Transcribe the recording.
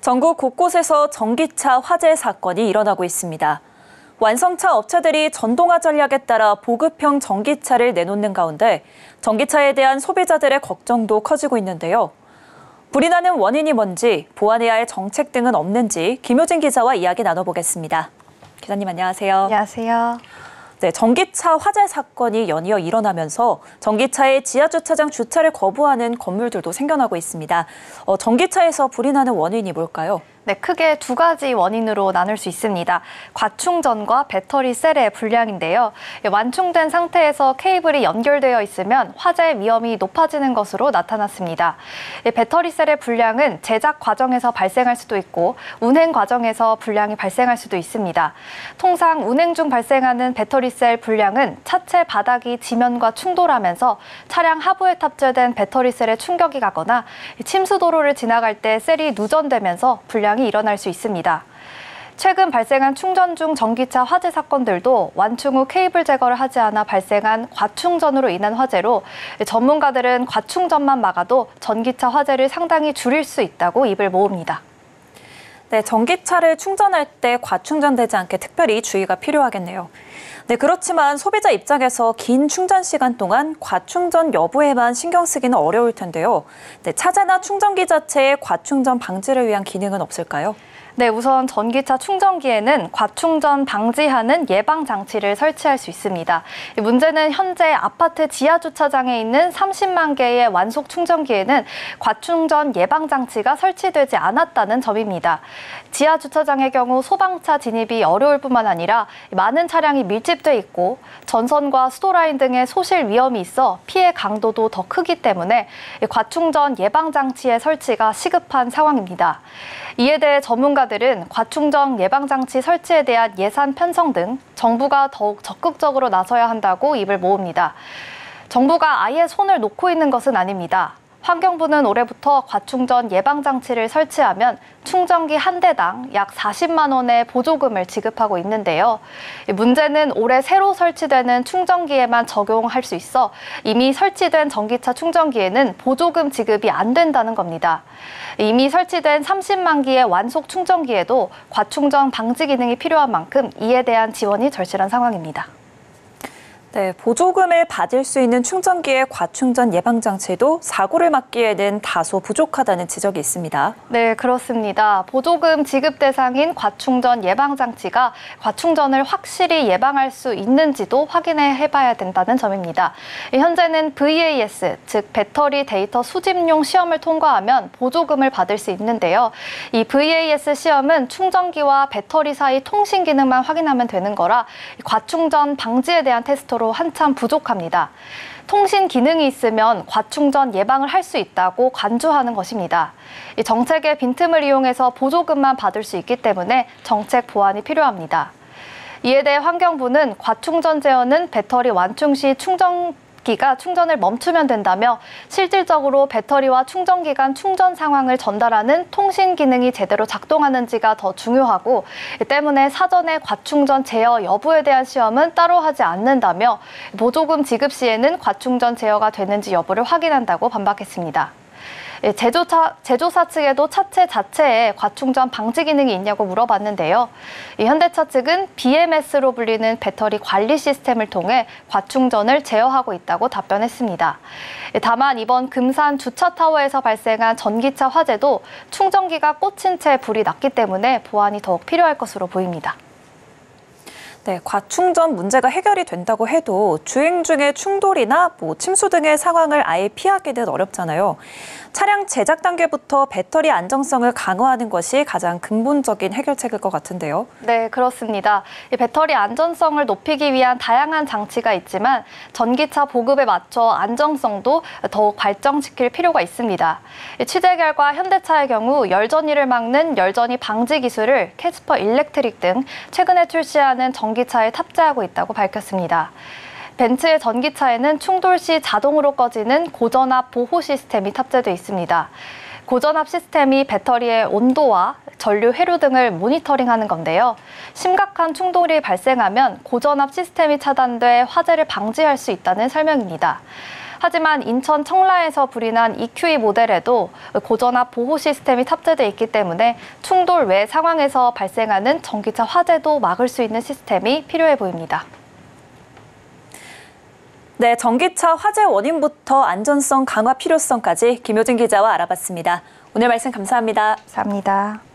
전국 곳곳에서 전기차 화재 사건이 일어나고 있습니다. 완성차 업체들이 전동화 전략에 따라 보급형 전기차를 내놓는 가운데 전기차에 대한 소비자들의 걱정도 커지고 있는데요. 불이 나는 원인이 뭔지, 보완해야 할 정책 등은 없는지 김효진 기자와 이야기 나눠보겠습니다. 기자님 안녕하세요. 안녕하세요. 네, 전기차 화재 사건이 연이어 일어나면서 전기차의 지하주차장 주차를 거부하는 건물들도 생겨나고 있습니다. 전기차에서 불이 나는 원인이 뭘까요? 네, 크게 두 가지 원인으로 나눌 수 있습니다. 과충전과 배터리 셀의 불량인데요. 완충된 상태에서 케이블이 연결되어 있으면 화재 위험이 높아지는 것으로 나타났습니다. 배터리 셀의 불량은 제작 과정에서 발생할 수도 있고 운행 과정에서 불량이 발생할 수도 있습니다. 통상 운행 중 발생하는 배터리 셀 불량은 차체 바닥이 지면과 충돌하면서 차량 하부에 탑재된 배터리 셀에 충격이 가거나 침수 도로를 지나갈 때 셀이 누전되면서 불량이 일어날 수 있습니다. 최근 발생한 충전 중 전기차 화재 사건들도 완충 후 케이블 제거를 하지 않아 발생한 과충전으로 인한 화재로 전문가들은 과충전만 막아도 전기차 화재를 상당히 줄일 수 있다고 입을 모읍니다. 네, 전기차를 충전할 때 과충전되지 않게 특별히 주의가 필요하겠네요. 네, 그렇지만 소비자 입장에서 긴 충전 시간 동안 과충전 여부에만 신경 쓰기는 어려울 텐데요. 네, 차제나 충전기 자체에 과충전 방지를 위한 기능은 없을까요? 네, 우선 전기차 충전기에는 과충전 방지하는 예방 장치를 설치할 수 있습니다. 문제는 현재 아파트 지하 주차장에 있는 30만 개의 완속 충전기에는 과충전 예방 장치가 설치되지 않았다는 점입니다. 지하 주차장의 경우 소방차 진입이 어려울 뿐만 아니라 많은 차량이 밀집돼 있고 전선과 수도라인 등의 소실 위험이 있어 피해 강도도 더 크기 때문에 과충전 예방 장치의 설치가 시급한 상황입니다. 이에 대해 전문가들은 과충전 예방장치 설치에 대한 예산 편성 등 정부가 더욱 적극적으로 나서야 한다고 입을 모읍니다. 정부가 아예 손을 놓고 있는 것은 아닙니다. 환경부는 올해부터 과충전 예방장치를 설치하면 충전기 한 대당 약 40만 원의 보조금을 지급하고 있는데요. 문제는 올해 새로 설치되는 충전기에만 적용할 수 있어 이미 설치된 전기차 충전기에는 보조금 지급이 안 된다는 겁니다. 이미 설치된 30만 기의 완속 충전기에도 과충전 방지 기능이 필요한 만큼 이에 대한 지원이 절실한 상황입니다. 네, 보조금을 받을 수 있는 충전기의 과충전 예방장치도 사고를 막기에는 다소 부족하다는 지적이 있습니다. 네, 그렇습니다. 보조금 지급 대상인 과충전 예방장치가 과충전을 확실히 예방할 수 있는지도 확인해봐야 된다는 점입니다. 현재는 VAS, 즉 배터리 데이터 수집용 시험을 통과하면 보조금을 받을 수 있는데요. 이 VAS 시험은 충전기와 배터리 사이 통신 기능만 확인하면 되는 거라 과충전 방지에 대한 테스트로 한참 부족합니다. 통신 기능이 있으면 과충전 예방을 할 수 있다고 간주하는 것입니다. 이 정책의 빈틈을 이용해서 보조금만 받을 수 있기 때문에 정책 보완이 필요합니다. 이에 대해 환경부는 과충전 제어는 배터리 완충 시 충전기가 충전을 멈추면 된다며 실질적으로 배터리와 충전기 간 충전 상황을 전달하는 통신 기능이 제대로 작동하는지가 더 중요하고 때문에 사전에 과충전 제어 여부에 대한 시험은 따로 하지 않는다며 보조금 지급 시에는 과충전 제어가 되는지 여부를 확인한다고 반박했습니다. 제조사 측에도 차체 자체에 과충전 방지 기능이 있냐고 물어봤는데요. 현대차 측은 BMS로 불리는 배터리 관리 시스템을 통해 과충전을 제어하고 있다고 답변했습니다. 다만 이번 금산 주차타워에서 발생한 전기차 화재도 충전기가 꽂힌 채 불이 났기 때문에 보완이 더욱 필요할 것으로 보입니다. 네, 과충전 문제가 해결이 된다고 해도 주행 중에 충돌이나 침수 등의 상황을 아예 피하기는 어렵잖아요. 차량 제작 단계부터 배터리 안정성을 강화하는 것이 가장 근본적인 해결책일 것 같은데요. 네, 그렇습니다. 이 배터리 안전성을 높이기 위한 다양한 장치가 있지만 전기차 보급에 맞춰 안정성도 더욱 발전시킬 필요가 있습니다. 취재 결과 현대차의 경우 열전이를 막는 열전이 방지 기술을 캐스퍼 일렉트릭 등 최근에 출시하는 전기차에 탑재하고 있다고 밝혔습니다. 벤츠의 전기차에는 충돌 시 자동으로 꺼지는 고전압 보호 시스템이 탑재돼 있습니다. 고전압 시스템이 배터리의 온도와 전류 회로 등을 모니터링하는 건데요. 심각한 충돌이 발생하면 고전압 시스템이 차단돼 화재를 방지할 수 있다는 설명입니다. 하지만 인천 청라에서 불이 난 EQE 모델에도 고전압 보호 시스템이 탑재돼 있기 때문에 충돌 외 상황에서 발생하는 전기차 화재도 막을 수 있는 시스템이 필요해 보입니다. 네, 전기차 화재 원인부터 안전성 강화 필요성까지 김효진 기자와 알아봤습니다. 오늘 말씀 감사합니다. 감사합니다.